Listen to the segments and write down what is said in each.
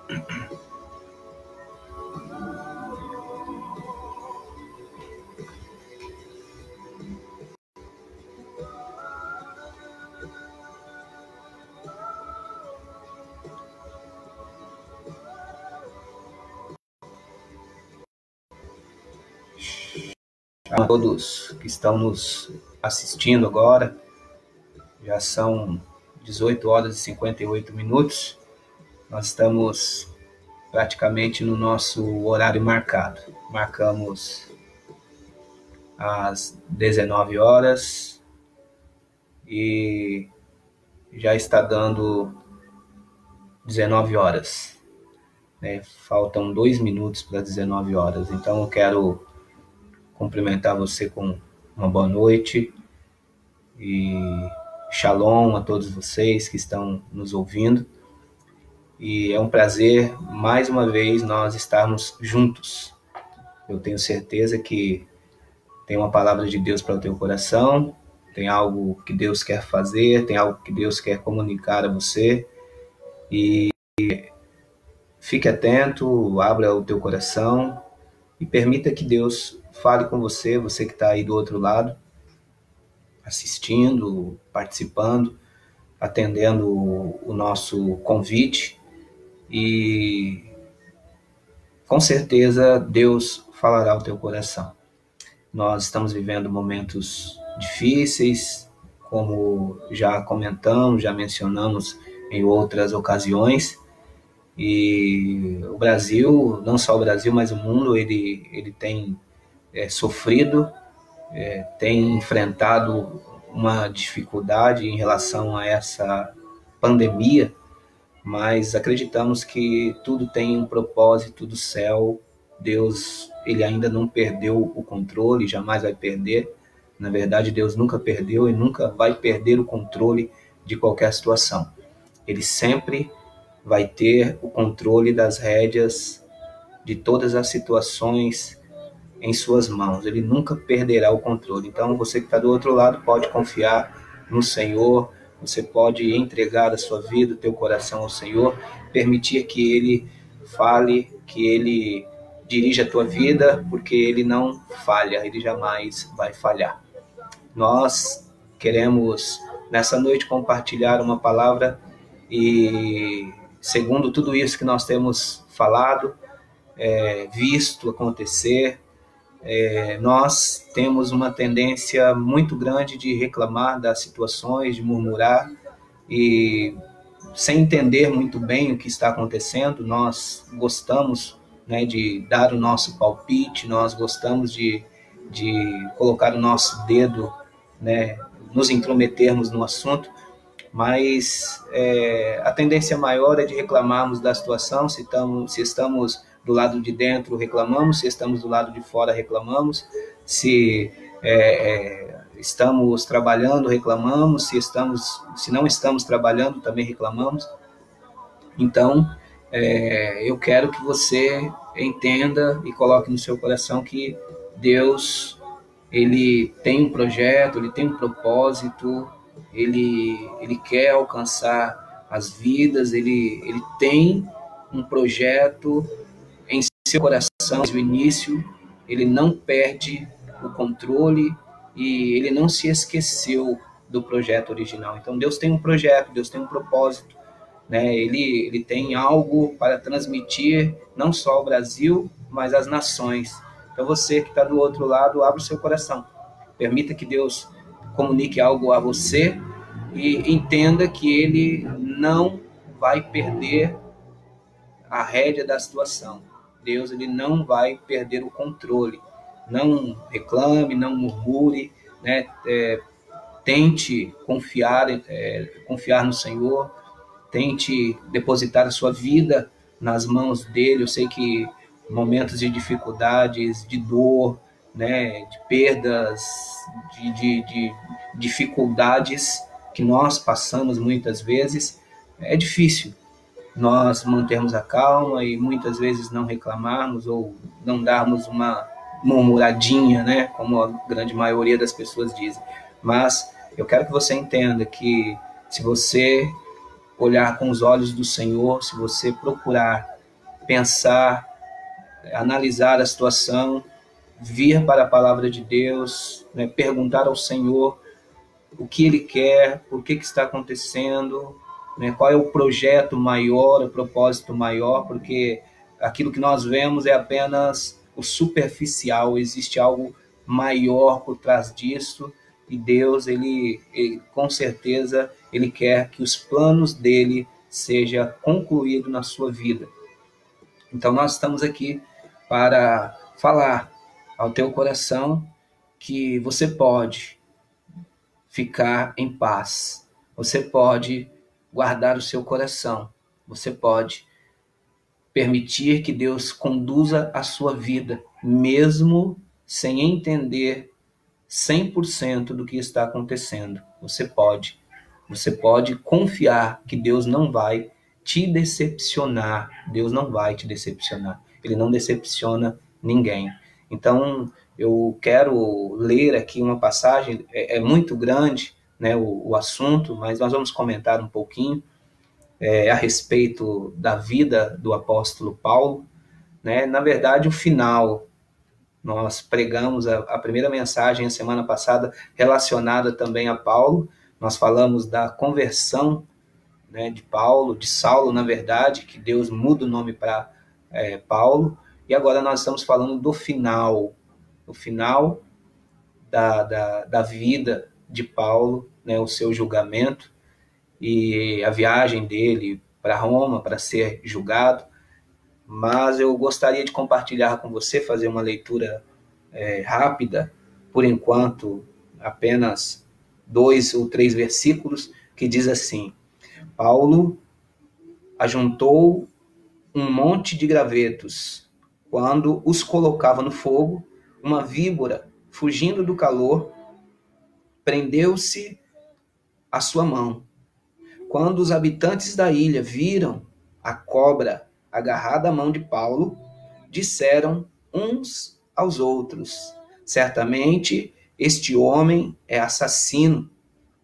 A todos que estão nos assistindo agora, já são 18 horas e 58 minutos, nós estamos praticamente no nosso horário marcado. Marcamos às 19 horas e já está dando 19 horas. Faltam 2 minutos para 19 horas, então eu quero cumprimentar você com uma boa noite e shalom a todos vocês que estão nos ouvindo. E é um prazer, mais uma vez, nós estarmos juntos. Eu tenho certeza que tem uma palavra de Deus para o teu coração, tem algo que Deus quer fazer, tem algo que Deus quer comunicar a você. E fique atento, abra o teu coração e permita que Deus fale com você, você que está aí do outro lado, assistindo, participando, atendendo o nosso convite. E com certeza Deus falará ao teu coração. Nós estamos vivendo momentos difíceis, como já comentamos, já mencionamos em outras ocasiões. E o Brasil, não só o Brasil, mas o mundo, ele tem sofrido, tem enfrentado uma dificuldade em relação a essa pandemia, mas acreditamos que tudo tem um propósito do céu. Deus, ele ainda não perdeu o controle, jamais vai perder. Na verdade, Deus nunca perdeu e nunca vai perder o controle de qualquer situação. Ele sempre vai ter o controle das rédeas de todas as situações em suas mãos. Ele nunca perderá o controle. Então, você que está do outro lado pode confiar no Senhor, você pode entregar a sua vida, o teu coração ao Senhor, permitir que Ele fale, que Ele dirija a tua vida, porque Ele não falha, Ele jamais vai falhar. Nós queremos, nessa noite, compartilhar uma palavra e, segundo tudo isso que nós temos falado, visto acontecer, nós temos uma tendência muito grande de reclamar das situações, de murmurar, e sem entender muito bem o que está acontecendo. Nós gostamos, de dar o nosso palpite, nós gostamos de colocar o nosso dedo, nos intrometermos no assunto, mas a tendência maior é de reclamarmos da situação. Se estamos do lado de dentro, reclamamos; se estamos do lado de fora, reclamamos; se estamos trabalhando, reclamamos; se não estamos trabalhando, também reclamamos. Então, eu quero que você entenda e coloque no seu coração que Deus, ele tem um projeto, ele tem um propósito, ele quer alcançar as vidas, ele tem um projeto em seu coração desde o início. Ele não perde o controle e ele não se esqueceu do projeto original. Então Deus tem um projeto, Deus tem um propósito, ele tem algo para transmitir, não só ao Brasil, mas às nações. Então você que está do outro lado, abra o seu coração, permita que Deus comunique algo a você e entenda que ele não vai perder a rédea da situação. Deus, ele não vai perder o controle. Não reclame, não murmure, tente confiar no Senhor, tente depositar a sua vida nas mãos dele. Eu sei que momentos de dificuldades, de dor, de perdas, de dificuldades que nós passamos muitas vezes, é difícil nós mantermos a calma e muitas vezes não reclamarmos ou não darmos uma murmuradinha, como a grande maioria das pessoas dizem. Mas eu quero que você entenda que se você olhar com os olhos do Senhor, se você procurar pensar, analisar a situação, vir para a palavra de Deus, né, perguntar ao Senhor o que Ele quer, por que está acontecendo, né, qual é o projeto maior, o propósito maior, porque aquilo que nós vemos é apenas o superficial, existe algo maior por trás disso, e Deus, ele com certeza, Ele quer que os planos dele seja concluído na sua vida. Então nós estamos aqui para falar ao teu coração que você pode ficar em paz, você pode guardar o seu coração, você pode permitir que Deus conduza a sua vida, mesmo sem entender 100% do que está acontecendo. Você pode confiar que Deus não vai te decepcionar. Deus não vai te decepcionar. Ele não decepciona ninguém. Então, eu quero ler aqui uma passagem, é muito grande, né, o assunto, mas nós vamos comentar um pouquinho a respeito da vida do apóstolo Paulo. Né? Na verdade, o final, nós pregamos a primeira mensagem a semana passada relacionada também a Paulo. Nós falamos da conversão, né, de Paulo, de Saulo, na verdade, que Deus muda o nome para Paulo. E agora nós estamos falando do final, o final da vida de Paulo, né, o seu julgamento e a viagem dele para Roma para ser julgado. Mas eu gostaria de compartilhar com você, fazer uma leitura rápida, por enquanto apenas 2 ou 3 versículos, que diz assim: Paulo ajuntou um monte de gravetos. Quando os colocava no fogo, uma víbora, fugindo do calor, prendeu-se à sua mão. Quando os habitantes da ilha viram a cobra agarrada à mão de Paulo, disseram uns aos outros: certamente este homem é assassino,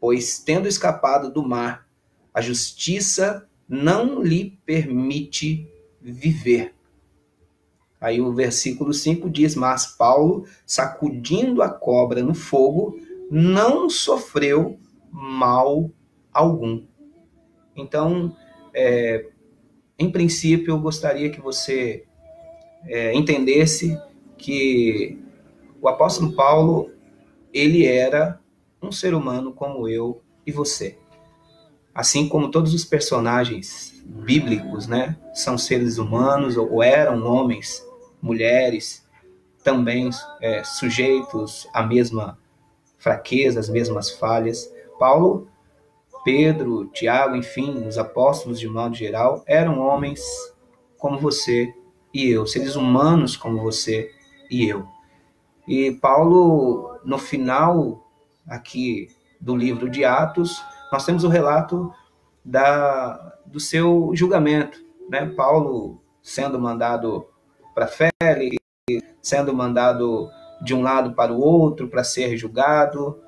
pois, tendo escapado do mar, a justiça não lhe permite viver. Aí o versículo 5 diz: mas Paulo, sacudindo a cobra no fogo, não sofreu mal algum. Então, em princípio, eu gostaria que você entendesse que o apóstolo Paulo, ele era um ser humano como eu e você. Assim como todos os personagens bíblicos, né, são seres humanos, ou eram homens, mulheres, também sujeitos à mesma fraqueza, às mesmas falhas. Paulo, Pedro, Tiago, enfim, os apóstolos de modo geral, eram homens como você e eu, seres humanos como você e eu. E Paulo, no final aqui do livro de Atos, nós temos o relato do seu julgamento, né? Paulo sendo mandado para Félix, sendo mandado de um lado para o outro para ser julgado,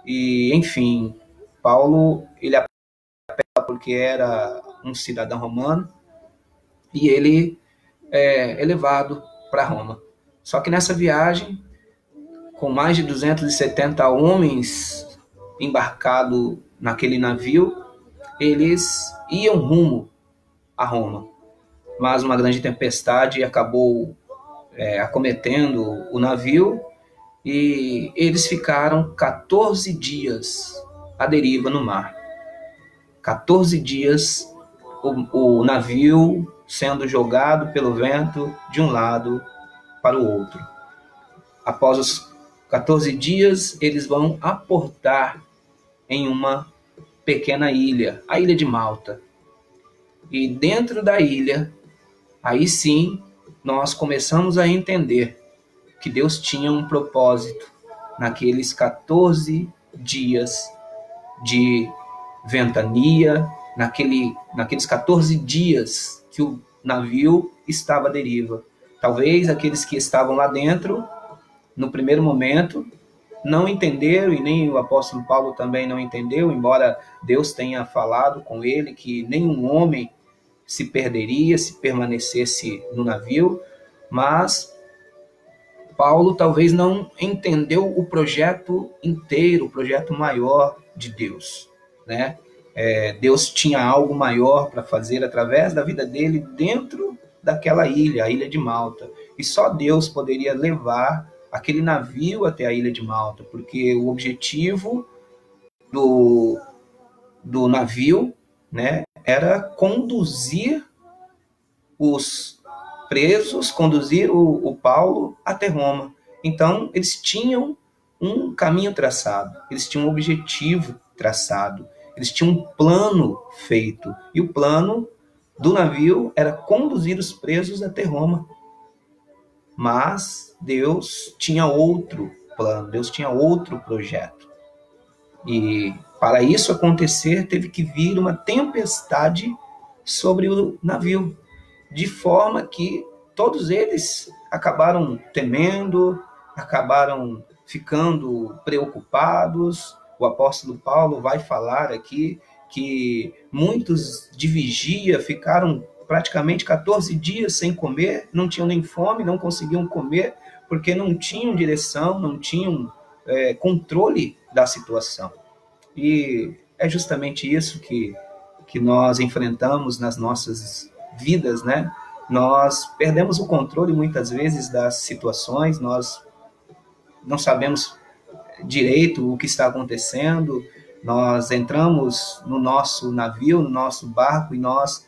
e enfim, Paulo, ele apela porque era um cidadão romano, e ele é levado para Roma. Só que nessa viagem, com mais de 270 homens embarcados naquele navio, eles iam rumo a Roma. Mas uma grande tempestade acabou acometendo o navio, e eles ficaram 14 dias à deriva no mar. 14 dias o navio sendo jogado pelo vento de um lado para o outro. Após os 14 dias, eles vão aportar em uma pequena ilha, a ilha de Malta. E dentro da ilha, aí sim, nós começamos a entender que Deus tinha um propósito naqueles 14 dias de ventania, naqueles 14 dias que o navio estava à deriva. Talvez aqueles que estavam lá dentro, no primeiro momento, não entenderam, e nem o apóstolo Paulo também não entendeu, embora Deus tenha falado com ele que nenhum homem se perderia se permanecesse no navio, mas Paulo talvez não entendeu o projeto inteiro, o projeto maior de Deus, né? Deus tinha algo maior para fazer através da vida dele dentro daquela ilha, a ilha de Malta. E só Deus poderia levar aquele navio até a ilha de Malta, porque o objetivo do navio, né, era conduzir os presos, conduzir o Paulo até Roma. Então, eles tinham um caminho traçado, eles tinham um objetivo traçado, eles tinham um plano feito. E o plano do navio era conduzir os presos até Roma. Mas Deus tinha outro plano, Deus tinha outro projeto. E para isso acontecer, teve que vir uma tempestade sobre o navio, de forma que todos eles acabaram temendo, acabaram ficando preocupados. O apóstolo Paulo vai falar aqui que muitos de vigia ficaram praticamente 14 dias sem comer, não tinham nem fome, não conseguiam comer, porque não tinham direção, não tinham controle da situação. E é justamente isso que nós enfrentamos nas nossas vidas, né? Nós perdemos o controle muitas vezes das situações, nós não sabemos direito o que está acontecendo, nós entramos no nosso navio, no nosso barco, e nós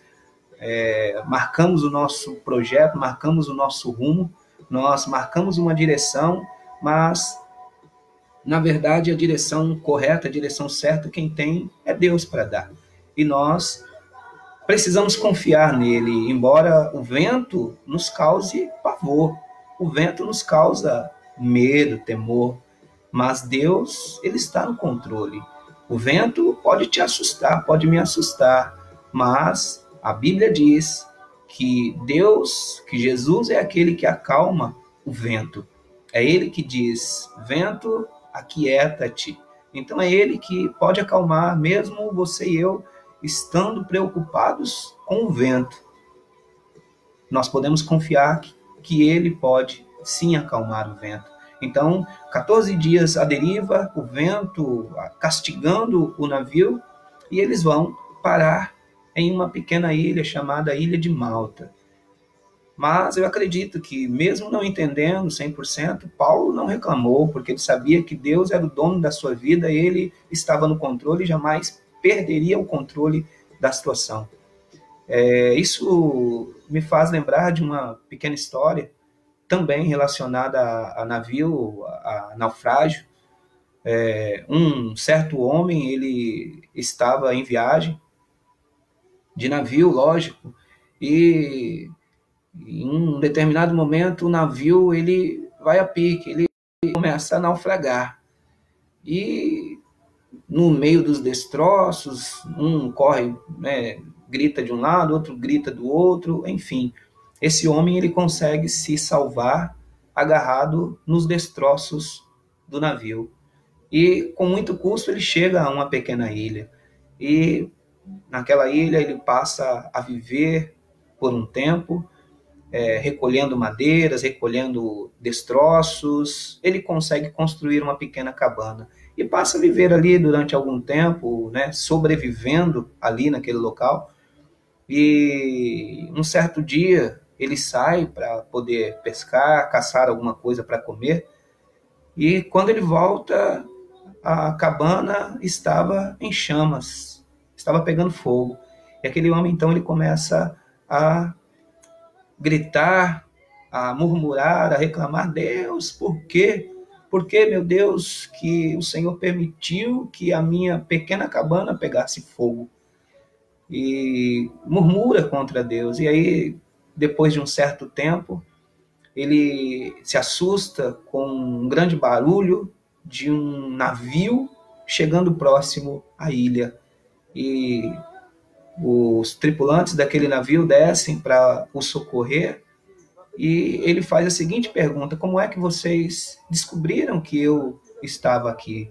marcamos o nosso projeto, marcamos o nosso rumo, nós marcamos uma direção, mas na verdade a direção correta, a direção certa, quem tem é Deus para dar. E nós precisamos confiar nele, embora o vento nos cause pavor, o vento nos causa medo, temor, mas Deus, ele está no controle. O vento pode te assustar, pode me assustar, mas a Bíblia diz que Deus, que Jesus é aquele que acalma o vento. É ele que diz: vento, aquieta-te. Então é ele que pode acalmar, mesmo você e eu estando preocupados com o vento. Nós podemos confiar que ele pode sim acalmar o vento. Então, 14 dias à deriva, o vento castigando o navio, e eles vão parar em uma pequena ilha chamada Ilha de Malta. Mas eu acredito que, mesmo não entendendo 100%, Paulo não reclamou, porque ele sabia que Deus era o dono da sua vida, ele estava no controle e jamais perderia o controle da situação. Isso me faz lembrar de uma pequena história, também relacionada a navio, a naufrágio. Um certo homem, ele estava em viagem, de navio, lógico, e em um determinado momento o navio ele vai a pique, ele começa a naufragar. E no meio dos destroços, um corre, né, grita de um lado, outro grita do outro, enfim. Esse homem ele consegue se salvar agarrado nos destroços do navio. E com muito custo ele chega a uma pequena ilha. E naquela ilha ele passa a viver por um tempo, recolhendo madeiras, recolhendo destroços. Ele consegue construir uma pequena cabana e passa a viver ali durante algum tempo, né, sobrevivendo ali naquele local. E um certo dia ele sai para poder pescar, caçar alguma coisa para comer, e quando ele volta, a cabana estava em chamas, estava pegando fogo. E aquele homem então ele começa a gritar, a murmurar, a reclamar: Deus, por quê? Por que, meu Deus, que o Senhor permitiu que a minha pequena cabana pegasse fogo? E murmura contra Deus. E aí, depois de um certo tempo, ele se assusta com um grande barulho de um navio chegando próximo à ilha. E os tripulantes daquele navio descem para o socorrer, e ele faz a seguinte pergunta: como é que vocês descobriram que eu estava aqui?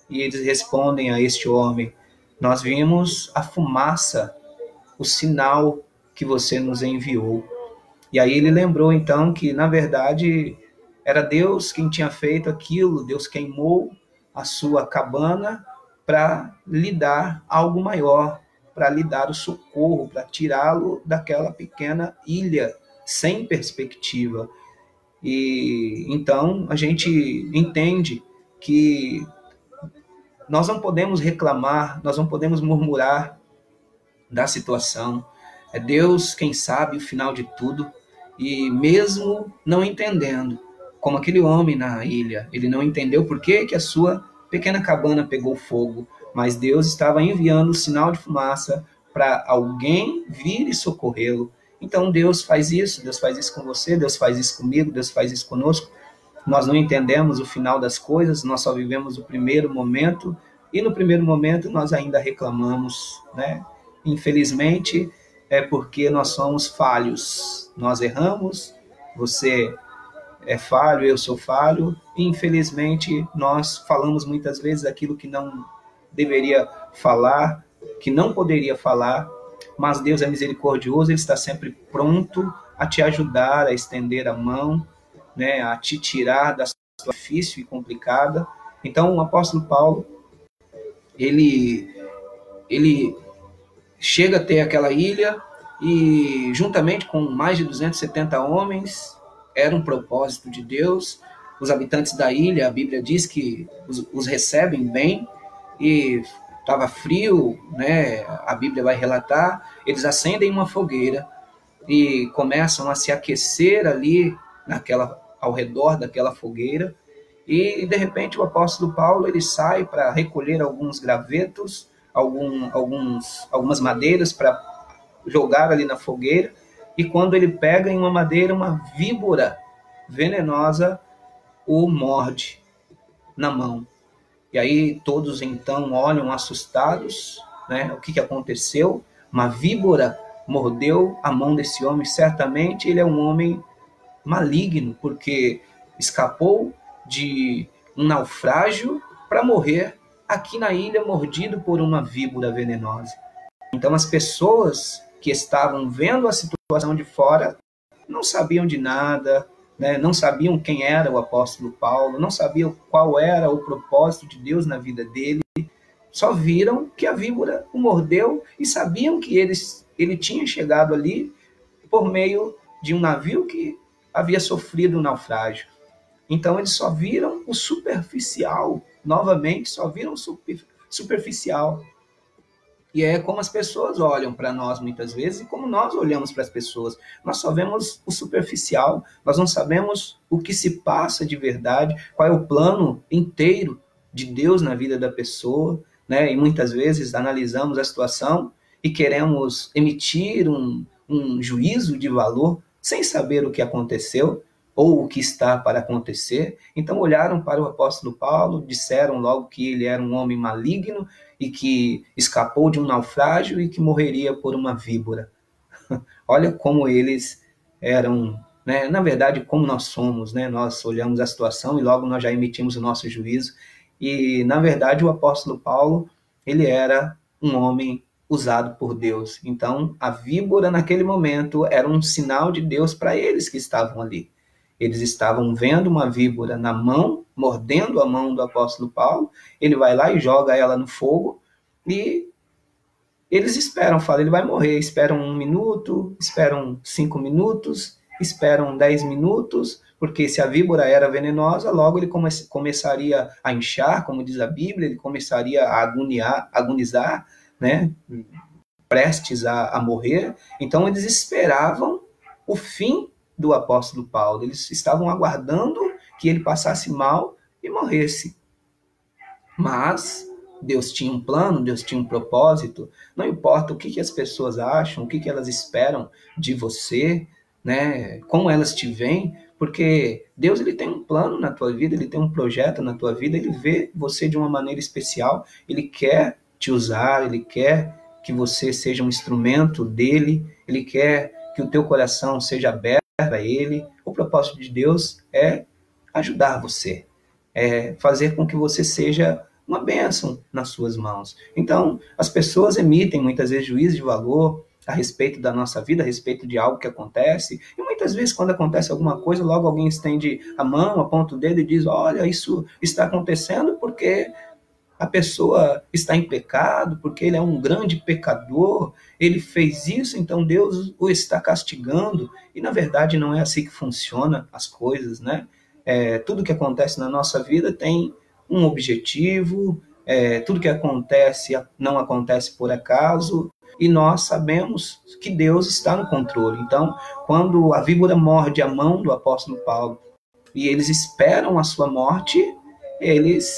E eles respondem a este homem: nós vimos a fumaça, o sinal que você nos enviou. E aí ele lembrou então que, na verdade, era Deus quem tinha feito aquilo, Deus queimou a sua cabana para lhe dar algo maior, para lhe dar o socorro, para tirá-lo daquela pequena ilha sem perspectiva. E então a gente entende que nós não podemos reclamar, nós não podemos murmurar da situação. É Deus quem sabe o final de tudo. E mesmo não entendendo, como aquele homem na ilha, ele não entendeu por que a sua pequena cabana pegou fogo, mas Deus estava enviando o sinal de fumaça para alguém vir e socorrê-lo. Então Deus faz isso com você, Deus faz isso comigo, Deus faz isso conosco. Nós não entendemos o final das coisas, nós só vivemos o primeiro momento, e no primeiro momento nós ainda reclamamos, né? Infelizmente, é porque nós somos falhos, nós erramos, você é falho, eu sou falho, e infelizmente nós falamos muitas vezes aquilo que não deveria falar, que não poderia falar, mas Deus é misericordioso, Ele está sempre pronto a te ajudar, a estender a mão, né, a te tirar da situação difícil e complicada. Então o apóstolo Paulo, ele chega até aquela ilha e, juntamente com mais de 270 homens, era um propósito de Deus. Os habitantes da ilha, a Bíblia diz que os recebem bem, e estava frio, né? A Bíblia vai relatar, eles acendem uma fogueira e começam a se aquecer ali ao redor daquela fogueira, e de repente o apóstolo Paulo ele sai para recolher alguns gravetos, algumas madeiras para jogar ali na fogueira, e quando ele pega em uma madeira, uma víbora venenosa o morde na mão. E aí todos então olham assustados, né? O que aconteceu? Uma víbora mordeu a mão desse homem, certamente ele é um homem maligno, porque escapou de um naufrágio para morrer aqui na ilha, mordido por uma víbora venenosa. Então as pessoas que estavam vendo a situação de fora não sabiam de nada, né? Não sabiam quem era o apóstolo Paulo, não sabiam qual era o propósito de Deus na vida dele, só viram que a víbora o mordeu e sabiam que ele tinha chegado ali por meio de um navio que havia sofrido um naufrágio. Então eles só viram o superficial, novamente, só viram o superficial. E é como as pessoas olham para nós muitas vezes, e como nós olhamos para as pessoas. Nós só vemos o superficial, nós não sabemos o que se passa de verdade, qual é o plano inteiro de Deus na vida da pessoa, né? E muitas vezes analisamos a situação e queremos emitir um juízo de valor sem saber o que aconteceu ou o que está para acontecer. Então olharam para o apóstolo Paulo, disseram logo que ele era um homem maligno e que escapou de um naufrágio e que morreria por uma víbora. Olha como eles eram, né? Na verdade, como nós somos, né? Nós olhamos a situação e logo nós já emitimos o nosso juízo. E, na verdade, o apóstolo Paulo, ele era um homem usado por Deus. Então, a víbora, naquele momento, era um sinal de Deus para eles que estavam ali. Eles estavam vendo uma víbora na mão, mordendo a mão do apóstolo Paulo. Ele vai lá e joga ela no fogo. E eles esperam, falam, ele vai morrer. Esperam 1 minuto, esperam 5 minutos, esperam 10 minutos, porque se a víbora era venenosa, logo ele começaria a inchar, como diz a Bíblia, ele começaria a agonizar, né? Prestes a morrer. Então eles esperavam o fim do apóstolo Paulo. Eles estavam aguardando que ele passasse mal e morresse. Mas Deus tinha um plano, Deus tinha um propósito. Não importa o que as pessoas acham, o que elas esperam de você, né? Como elas te veem, porque Deus ele tem um plano na tua vida, ele tem um projeto na tua vida, ele vê você de uma maneira especial, ele quer te usar, ele quer que você seja um instrumento dele, ele quer que o teu coração seja aberto a ele. O propósito de Deus é ajudar você, é fazer com que você seja uma bênção nas suas mãos. Então, as pessoas emitem muitas vezes juízo de valor, a respeito da nossa vida, a respeito de algo que acontece. E muitas vezes, quando acontece alguma coisa, logo alguém estende a mão, aponta o dedo e diz: olha, isso está acontecendo porque a pessoa está em pecado, porque ele é um grande pecador, ele fez isso, então Deus o está castigando. E na verdade não é assim que funcionam as coisas, né? Tudo que acontece na nossa vida tem um objetivo, tudo que acontece não acontece por acaso, e nós sabemos que Deus está no controle. Então, quando a víbora morde a mão do apóstolo Paulo e eles esperam a sua morte, eles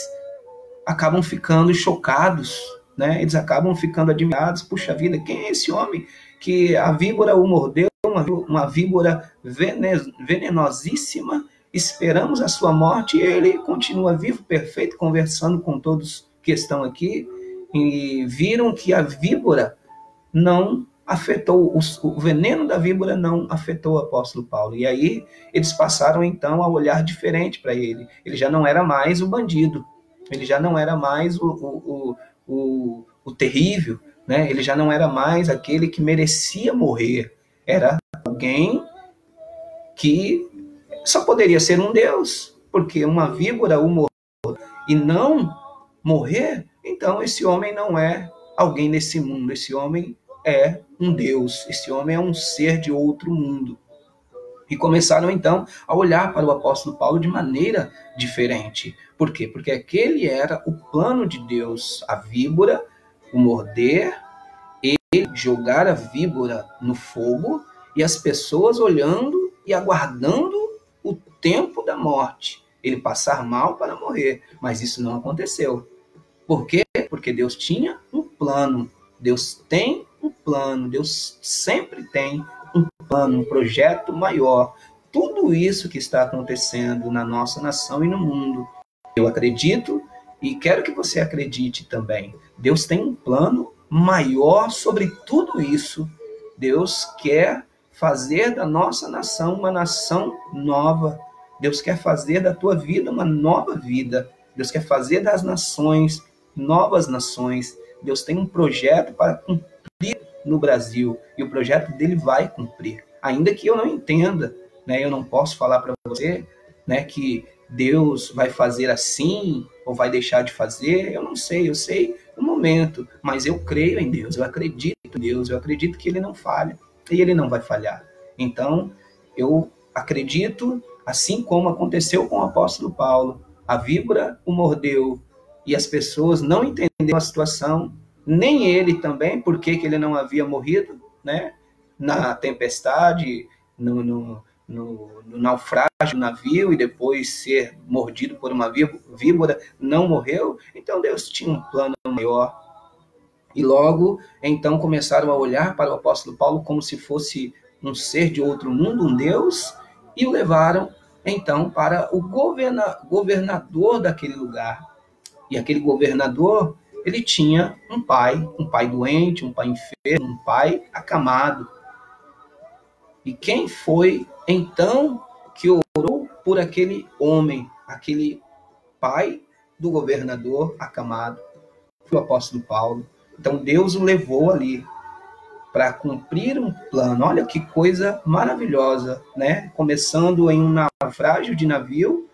acabam ficando chocados, né? Eles acabam ficando admirados. Puxa vida, quem é esse homem que a víbora o mordeu, uma víbora venenosíssima, esperamos a sua morte e ele continua vivo, perfeito, conversando com todos que estão aqui, e viram que a víbora não afetou, o veneno da víbora não afetou o apóstolo Paulo. E aí eles passaram então a olhar diferente para ele. Ele já não era mais o bandido, ele já não era mais o terrível, né? Ele já não era mais aquele que merecia morrer. Era alguém que só poderia ser um Deus, porque uma víbora o mordeu e não morrer, então esse homem não é alguém nesse mundo, esse homem é um Deus, esse homem é um ser de outro mundo. E começaram então a olhar para o apóstolo Paulo de maneira diferente. Por quê? Porque aquele era o plano de Deus, a víbora, o morder, ele jogar a víbora no fogo e as pessoas olhando e aguardando o tempo da morte, ele passar mal para morrer. Mas isso não aconteceu. Por quê? Porque Deus tinha um plano. Deus tem um plano. Deus sempre tem um plano, um projeto maior. Tudo isso que está acontecendo na nossa nação e no mundo, eu acredito e quero que você acredite também. Deus tem um plano maior sobre tudo isso. Deus quer fazer da nossa nação uma nação nova. Deus quer fazer da tua vida uma nova vida. Deus quer fazer das nações novas nações. Deus tem um projeto para cumprir no Brasil e o projeto dele vai cumprir. Ainda que eu não entenda, né? Eu não posso falar para você, né, que Deus vai fazer assim ou vai deixar de fazer. Eu não sei, eu sei o momento, mas eu creio em Deus, eu acredito em Deus, eu acredito que ele não falha e ele não vai falhar. Então, eu acredito, assim como aconteceu com o apóstolo Paulo, a víbora o mordeu e as pessoas não entenderam a situação, nem ele também, porque ele não havia morrido, né? Na tempestade, no naufrágio do navio e depois ser mordido por uma víbora, não morreu. Então Deus tinha um plano maior. E logo, então, começaram a olhar para o apóstolo Paulo como se fosse um ser de outro mundo, um Deus, e o levaram, então, para o governador daquele lugar. E aquele governador, ele tinha um pai doente, um pai enfermo, um pai acamado. E quem foi, então, que orou por aquele homem, aquele pai do governador acamado? Foi o apóstolo Paulo. Então, Deus o levou ali para cumprir um plano. Olha que coisa maravilhosa, né? Começando em um naufrágio de navio,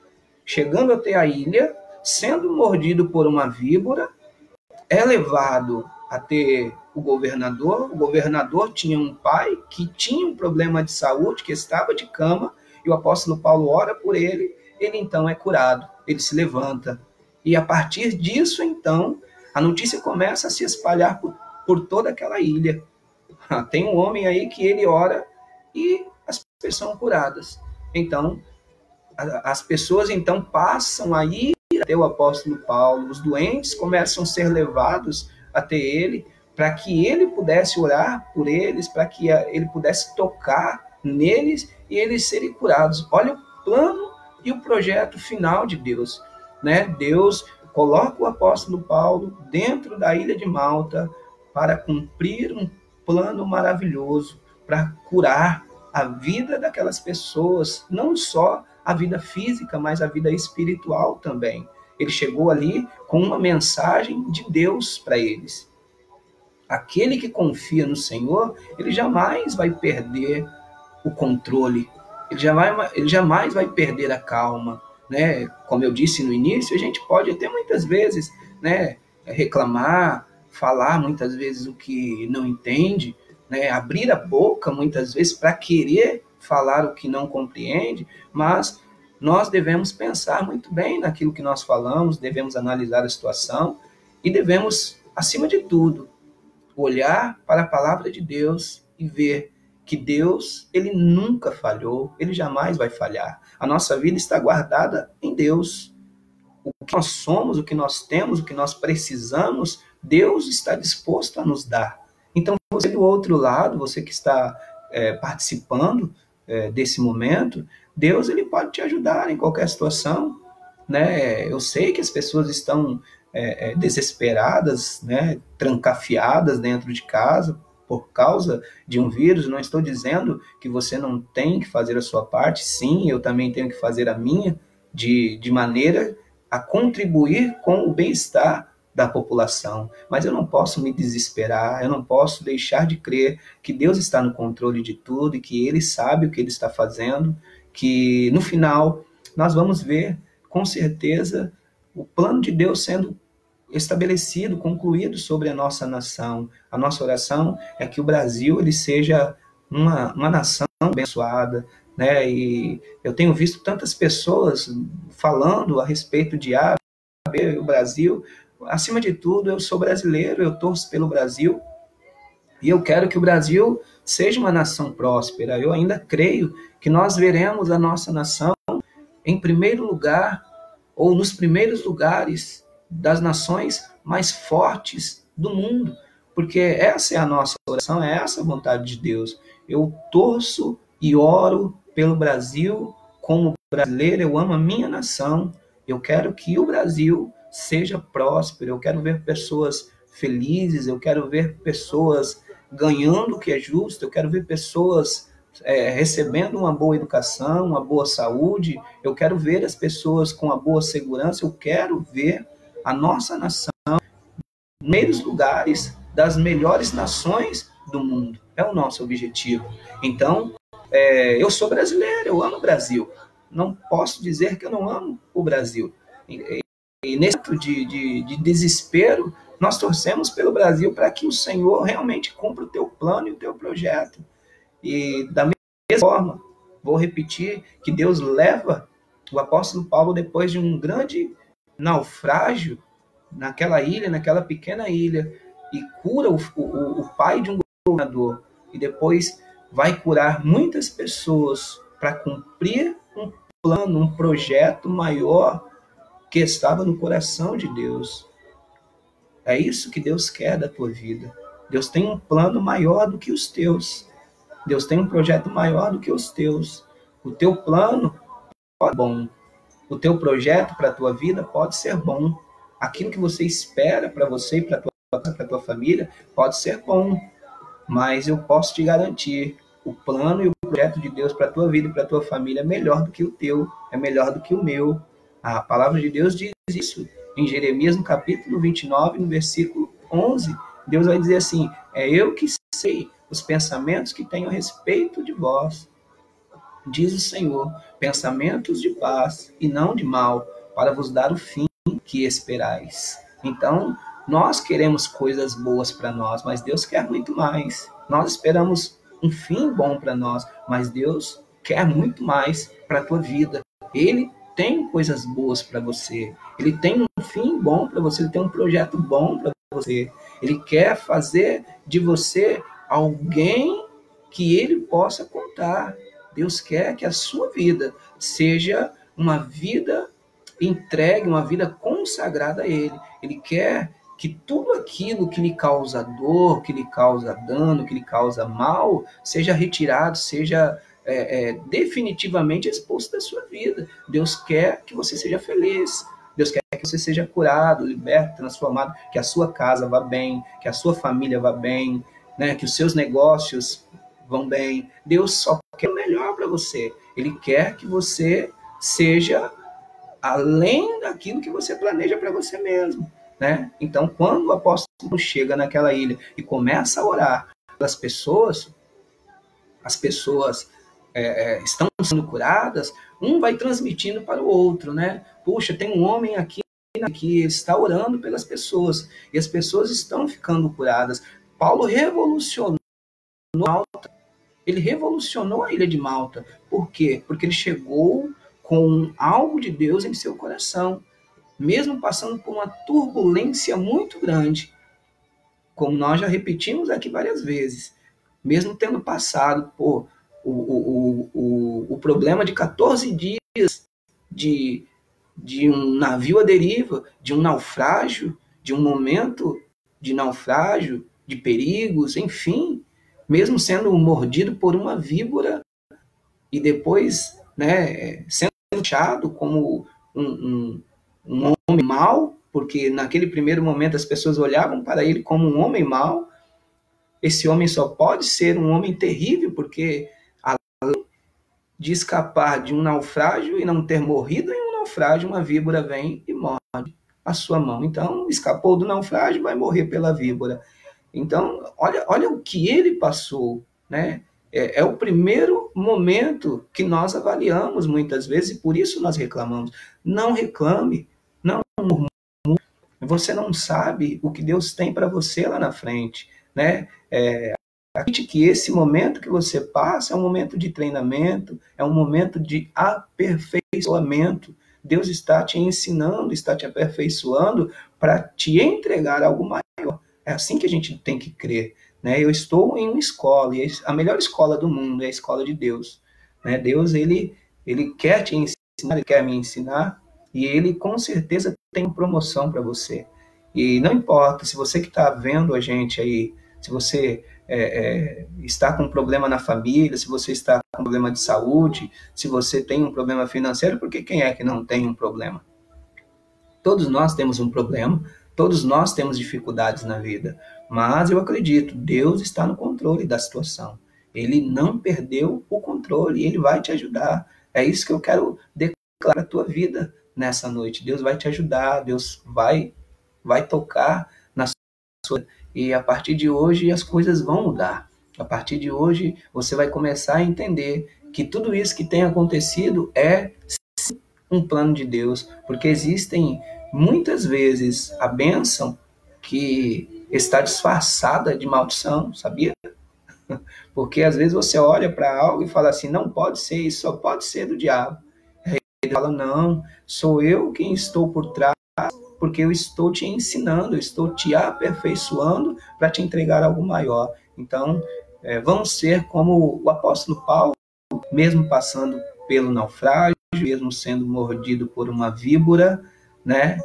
chegando até a ilha, sendo mordido por uma víbora, é levado até o governador tinha um pai que tinha um problema de saúde, que estava de cama, e o apóstolo Paulo ora por ele, ele então é curado, ele se levanta. E a partir disso, então, a notícia começa a se espalhar por toda aquela ilha. Tem um homem aí que ele ora e as pessoas são curadas. Então, as pessoas então passam a ir até o apóstolo Paulo, os doentes começam a ser levados até ele, para que ele pudesse orar por eles, para que ele pudesse tocar neles e eles serem curados. Olha o plano e o projeto final de Deus, né? Deus coloca o apóstolo Paulo dentro da ilha de Malta para cumprir um plano maravilhoso, para curar a vida daquelas pessoas, não só a vida física, mas a vida espiritual também. Ele chegou ali com uma mensagem de Deus para eles. Aquele que confia no Senhor, ele jamais vai perder o controle, ele jamais vai perder a calma, né? Como eu disse no início, a gente pode até muitas vezes, né, reclamar, falar muitas vezes o que não entende, né, abrir a boca muitas vezes para querer falar o que não compreende, mas nós devemos pensar muito bem naquilo que nós falamos, devemos analisar a situação e devemos, acima de tudo, olhar para a palavra de Deus e ver que Deus, ele nunca falhou, ele jamais vai falhar. A nossa vida está guardada em Deus. O que nós somos, o que nós temos, o que nós precisamos, Deus está disposto a nos dar. Então, você do outro lado, você que está participando desse momento, Deus, ele pode te ajudar em qualquer situação, né? Eu sei que as pessoas estão desesperadas, né? Trancafiadas dentro de casa por causa de um vírus. Não estou dizendo que você não tem que fazer a sua parte, sim, eu também tenho que fazer a minha, de maneira a contribuir com o bem-estar da população, mas eu não posso me desesperar, eu não posso deixar de crer que Deus está no controle de tudo e que Ele sabe o que Ele está fazendo, que no final nós vamos ver, com certeza, o plano de Deus sendo estabelecido, concluído sobre a nossa nação. A nossa oração é que o Brasil ele seja uma nação abençoada, né? E eu tenho visto tantas pessoas falando a respeito de o Brasil. Acima de tudo, eu sou brasileiro, eu torço pelo Brasil e eu quero que o Brasil seja uma nação próspera. Eu ainda creio que nós veremos a nossa nação em primeiro lugar ou nos primeiros lugares das nações mais fortes do mundo, porque essa é a nossa oração, é essa a vontade de Deus. Eu torço e oro pelo Brasil como brasileiro, eu amo a minha nação, eu quero que o Brasil seja próspero, eu quero ver pessoas felizes, eu quero ver pessoas ganhando o que é justo, eu quero ver pessoas recebendo uma boa educação, uma boa saúde, eu quero ver as pessoas com uma boa segurança, eu quero ver a nossa nação nos primeiros lugares das melhores nações do mundo. É o nosso objetivo. Então, eu sou brasileiro, eu amo o Brasil. Não posso dizer que eu não amo o Brasil. E nesse ato de desespero, nós torcemos pelo Brasil para que o Senhor realmente cumpra o teu plano e o teu projeto. E da mesma forma, vou repetir, que Deus leva o apóstolo Paulo depois de um grande naufrágio naquela ilha, naquela pequena ilha, e cura o pai de um governador, e depois vai curar muitas pessoas para cumprir um plano, um projeto maior que estava no coração de Deus. É isso que Deus quer da tua vida. Deus tem um plano maior do que os teus. Deus tem um projeto maior do que os teus. O teu plano pode ser bom. O teu projeto para a tua vida pode ser bom. Aquilo que você espera para você e para a tua família pode ser bom. Mas eu posso te garantir, o plano e o projeto de Deus para a tua vida e para a tua família é melhor do que o teu, é melhor do que o meu. A palavra de Deus diz isso em Jeremias, no capítulo 29, no versículo 11. Deus vai dizer assim: é eu que sei os pensamentos que tenho a respeito de vós, diz o Senhor, pensamentos de paz e não de mal, para vos dar o fim que esperais. Então, nós queremos coisas boas para nós, mas Deus quer muito mais. Nós esperamos um fim bom para nós, mas Deus quer muito mais para a tua vida. Ele tem coisas boas para você. Ele tem um fim bom para você, ele tem um projeto bom para você. Ele quer fazer de você alguém que ele possa contar. Deus quer que a sua vida seja uma vida entregue, uma vida consagrada a Ele. Ele quer que tudo aquilo que lhe causa dor, que lhe causa dano, que lhe causa mal, seja retirado, seja definitivamente expulso da sua vida. Deus quer que você seja feliz. Deus quer que você seja curado, liberto, transformado, que a sua casa vá bem, que a sua família vá bem, né, que os seus negócios vão bem. Deus só quer o melhor para você. Ele quer que você seja além daquilo que você planeja para você mesmo, né? Então, quando o apóstolo chega naquela ilha e começa a orar pelas pessoas, as pessoas estão sendo curadas, um vai transmitindo para o outro, né? Puxa, tem um homem aqui que está orando pelas pessoas e as pessoas estão ficando curadas. Paulo revolucionou Malta, ele revolucionou a ilha de Malta. Por quê? Porque ele chegou com algo de Deus em seu coração, mesmo passando por uma turbulência muito grande, como nós já repetimos aqui várias vezes, mesmo tendo passado por o problema de 14 dias de um navio à deriva, de um naufrágio, de um momento de naufrágio, de perigos, enfim, mesmo sendo mordido por uma víbora e depois, né, sendo achado como um homem mau, porque naquele primeiro momento as pessoas olhavam para ele como um homem mau. Esse homem só pode ser um homem terrível, porque além de escapar de um naufrágio e não ter morrido em um naufrágio, uma víbora vem e morde a sua mão. Então, escapou do naufrágio, vai morrer pela víbora. Então, olha o que ele passou, né? É o primeiro momento que nós avaliamos muitas vezes e por isso nós reclamamos. Não reclame, não murmure. Você não sabe o que Deus tem para você lá na frente, né? Acredite que esse momento que você passa é um momento de treinamento, é um momento de aperfeiçoamento. Deus está te ensinando, está te aperfeiçoando para te entregar algo maior. É assim que a gente tem que crer, né? Eu estou em uma escola, e a melhor escola do mundo é a escola de Deus, né? Deus, ele quer te ensinar, ele quer me ensinar, e ele com certeza tem promoção para você. E não importa se você que está vendo a gente aí, se você está com um problema na família, se você está com um problema de saúde, se você tem um problema financeiro, porque quem é que não tem um problema? Todos nós temos um problema, todos nós temos dificuldades na vida, mas eu acredito, Deus está no controle da situação. Ele não perdeu o controle, ele vai te ajudar. É isso que eu quero declarar a tua vida nessa noite. Deus vai te ajudar, Deus vai tocar na sua vida. E a partir de hoje as coisas vão mudar. A partir de hoje você vai começar a entender que tudo isso que tem acontecido é sim um plano de Deus, porque existem muitas vezes a bênção que está disfarçada de maldição, sabia? Porque às vezes você olha para algo e fala assim, não pode ser, isso só pode ser do diabo. Aí ele fala, não, sou eu quem estou por trás, porque eu estou te ensinando, eu estou te aperfeiçoando para te entregar algo maior. Então, vamos ser como o apóstolo Paulo, mesmo passando pelo naufrágio, mesmo sendo mordido por uma víbora, né?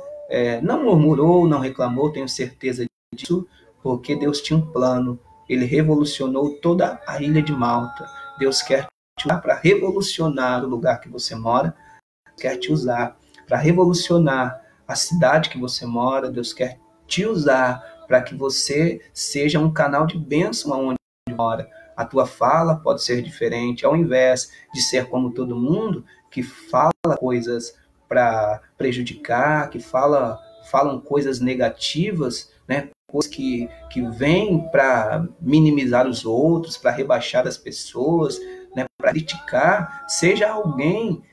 Não murmurou, não reclamou, tenho certeza disso, porque Deus tinha um plano. Ele revolucionou toda a ilha de Malta. Deus quer te usar para revolucionar o lugar que você mora, quer te usar para revolucionar a cidade que você mora, Deus quer te usar para que você seja um canal de bênção aonde mora. A tua fala pode ser diferente, ao invés de ser como todo mundo, que fala coisas para prejudicar, que falam coisas negativas, né? Coisas que vêm para minimizar os outros, para rebaixar as pessoas, né? Para criticar, seja alguém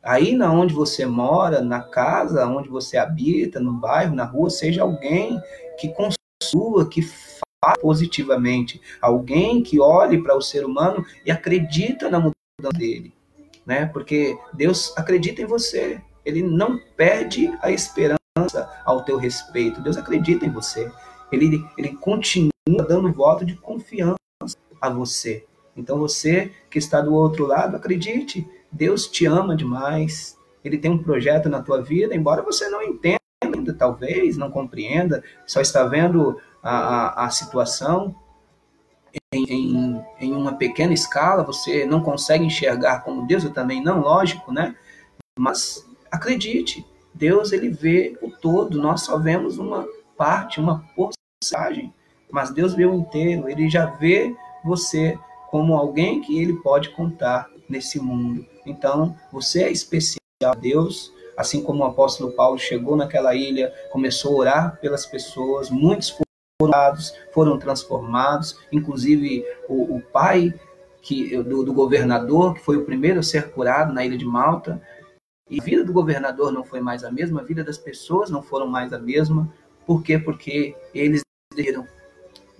aí na onde você mora, na casa onde você habita, no bairro, na rua, seja alguém que construa, que fale positivamente, alguém que olhe para o ser humano e acredita na mudança dele, né? Porque Deus acredita em você, ele não perde a esperança ao teu respeito, Deus acredita em você, ele continua dando voto de confiança a você. Então você que está do outro lado, acredite, Deus te ama demais, ele tem um projeto na tua vida, embora você não entenda ainda, talvez, não compreenda, só está vendo a situação em uma pequena escala, você não consegue enxergar como Deus, eu também não, lógico, né? Mas acredite, Deus ele vê o todo, nós só vemos uma parte, uma porcentagem, mas Deus vê o inteiro, ele já vê você como alguém que ele pode contar nesse mundo. Então, você é especial a Deus, assim como o apóstolo Paulo chegou naquela ilha, começou a orar pelas pessoas, muitos foram foram transformados, inclusive o pai do governador, que foi o primeiro a ser curado na ilha de Malta, e a vida do governador não foi mais a mesma, a vida das pessoas não foram mais a mesma. Por quê? Porque eles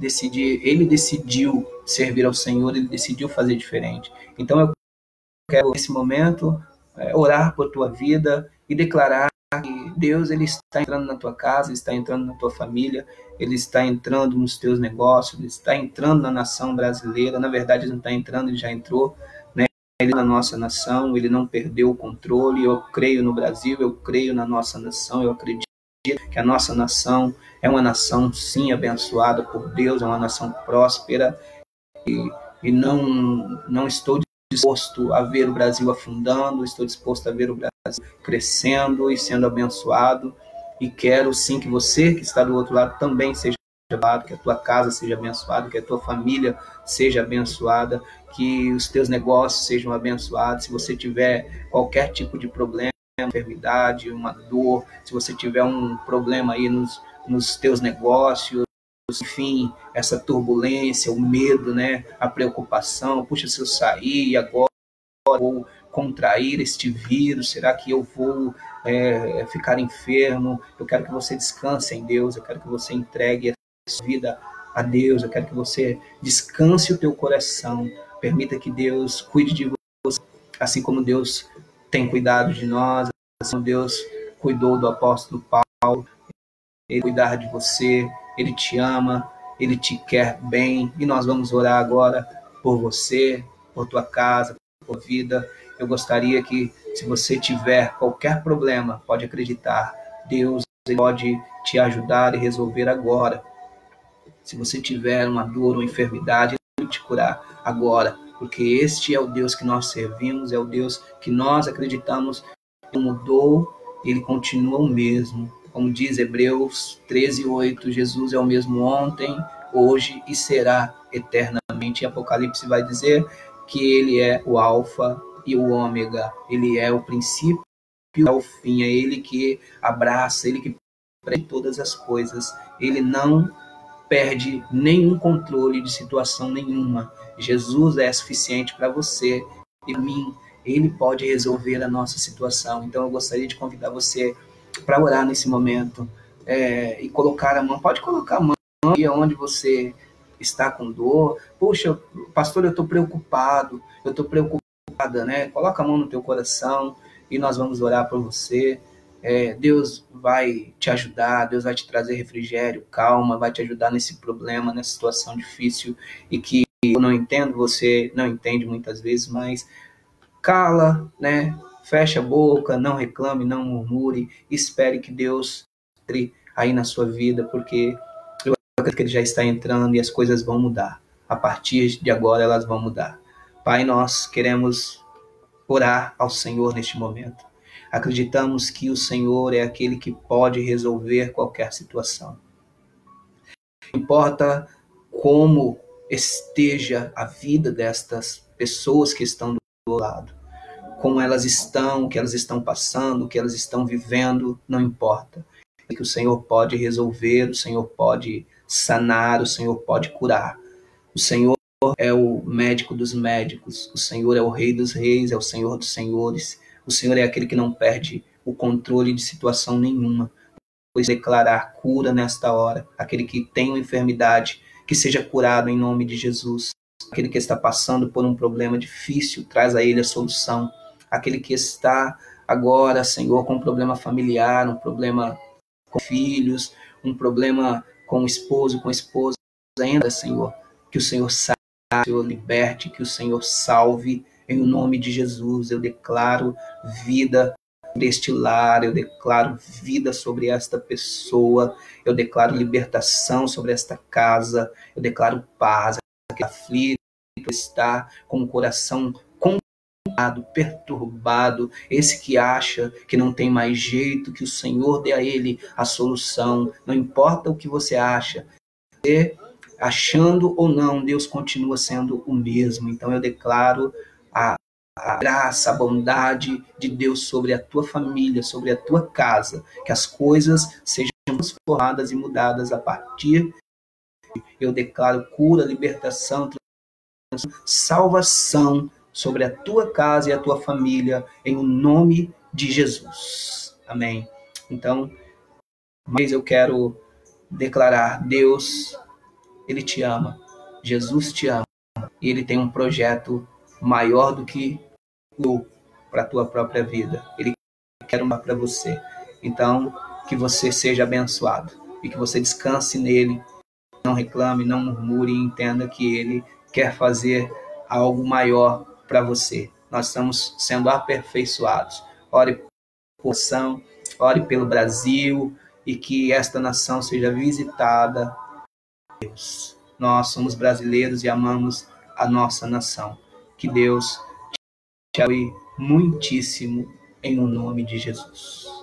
ele decidiu servir ao Senhor, ele decidiu fazer diferente. Então eu quero, nesse momento, orar por tua vida e declarar que Deus, ele está entrando na tua casa, ele está entrando na tua família, ele está entrando nos teus negócios, ele está entrando na nação brasileira. Na verdade, ele não está entrando, ele já entrou, né? Ele na nossa nação, ele não perdeu o controle. Eu creio no Brasil, eu creio na nossa nação, eu acredito que a nossa nação é uma nação, sim, abençoada por Deus, é uma nação próspera, e não estou disposto a ver o Brasil afundando, estou disposto a ver o Brasil crescendo e sendo abençoado, e quero sim que você que está do outro lado também seja abençoado, que a tua casa seja abençoada, que a tua família seja abençoada, que os teus negócios sejam abençoados. Se você tiver qualquer tipo de problema, enfermidade, uma dor, se você tiver um problema aí nos teus negócios, enfim, essa turbulência, o medo, né, a preocupação, puxa, se eu sair agora, vou contrair este vírus, será que eu vou ficar enfermo? Eu quero que você descanse em Deus, eu quero que você entregue a sua vida a Deus, eu quero que você descanse o teu coração, permita que Deus cuide de você, assim como Deus tem cuidado de nós, assim como Deus cuidou do apóstolo Paulo. Ele cuidar de você, ele te ama, ele te quer bem, e nós vamos orar agora por você, por tua casa, por tua vida. Eu gostaria que, se você tiver qualquer problema, pode acreditar, Deus pode te ajudar e resolver agora. Se você tiver uma dor ou enfermidade, ele pode te curar agora, porque este é o Deus que nós servimos, é o Deus que nós acreditamos, que mudou, ele continua o mesmo. Como diz Hebreus 13:8, Jesus é o mesmo ontem, hoje e será eternamente. E Apocalipse vai dizer que ele é o alfa e o ômega, ele é o princípio e o fim, é ele que abraça, ele que prende todas as coisas, ele não perde nenhum controle de situação nenhuma. Jesus é suficiente para você e para mim, ele pode resolver a nossa situação. Então eu gostaria de convidar você para orar nesse momento, e colocar a mão, pode colocar a mão aí onde você está com dor. Puxa, pastor, eu estou preocupado, eu estou preocupada, né? Coloca a mão no teu coração e nós vamos orar por você. Deus vai te ajudar, Deus vai te trazer refrigério, calma, vai te ajudar nesse problema, nessa situação difícil, e que eu não entendo, você não entende muitas vezes, mas cala, né? Fecha a boca, não reclame, não murmure, espere que Deus entre aí na sua vida, porque eu acredito que Ele já está entrando e as coisas vão mudar. A partir de agora elas vão mudar. Pai, nós queremos orar ao Senhor neste momento. Acreditamos que o Senhor é aquele que pode resolver qualquer situação. Não importa como esteja a vida destas pessoas que estão do lado, como elas estão, o que elas estão passando, o que elas estão vivendo, não importa. Que o Senhor pode resolver, o Senhor pode sanar, o Senhor pode curar. O Senhor é o médico dos médicos, o Senhor é o Rei dos reis, é o Senhor dos senhores. O Senhor é aquele que não perde o controle de situação nenhuma. Pois declarar cura nesta hora, aquele que tem uma enfermidade, que seja curado em nome de Jesus. Aquele que está passando por um problema difícil, traz a ele a solução. Aquele que está agora, Senhor, com um problema familiar, um problema com filhos, um problema com o esposo, com a esposa, ainda, Senhor, que o Senhor saiba, que o Senhor liberte, que o Senhor salve, em nome de Jesus. Eu declaro vida deste lar, eu declaro vida sobre esta pessoa, eu declaro libertação sobre esta casa, eu declaro paz, aquele aflito está com o coração perturbado, esse que acha que não tem mais jeito, que o Senhor dê a ele a solução. Não importa o que você acha, achando ou não, Deus continua sendo o mesmo. Então eu declaro a graça, a bondade de Deus sobre a tua família, sobre a tua casa, que as coisas sejam transformadas e mudadas a partir Eu declaro cura, libertação, salvação sobre a tua casa e a tua família, em o nome de Jesus. Amém. Então, mas eu quero declarar: Deus, Ele te ama, Jesus te ama, e Ele tem um projeto maior do que o para a tua própria vida. Ele quer uma para você. Então, que você seja abençoado e que você descanse nele, não reclame, não murmure, e entenda que Ele quer fazer algo maior para você. Nós estamos sendo aperfeiçoados. Ore por nação, ore pelo Brasil, e que esta nação seja visitada. Deus, nós somos brasileiros e amamos a nossa nação. Que Deus te abençoe muitíssimo, em o nome de Jesus.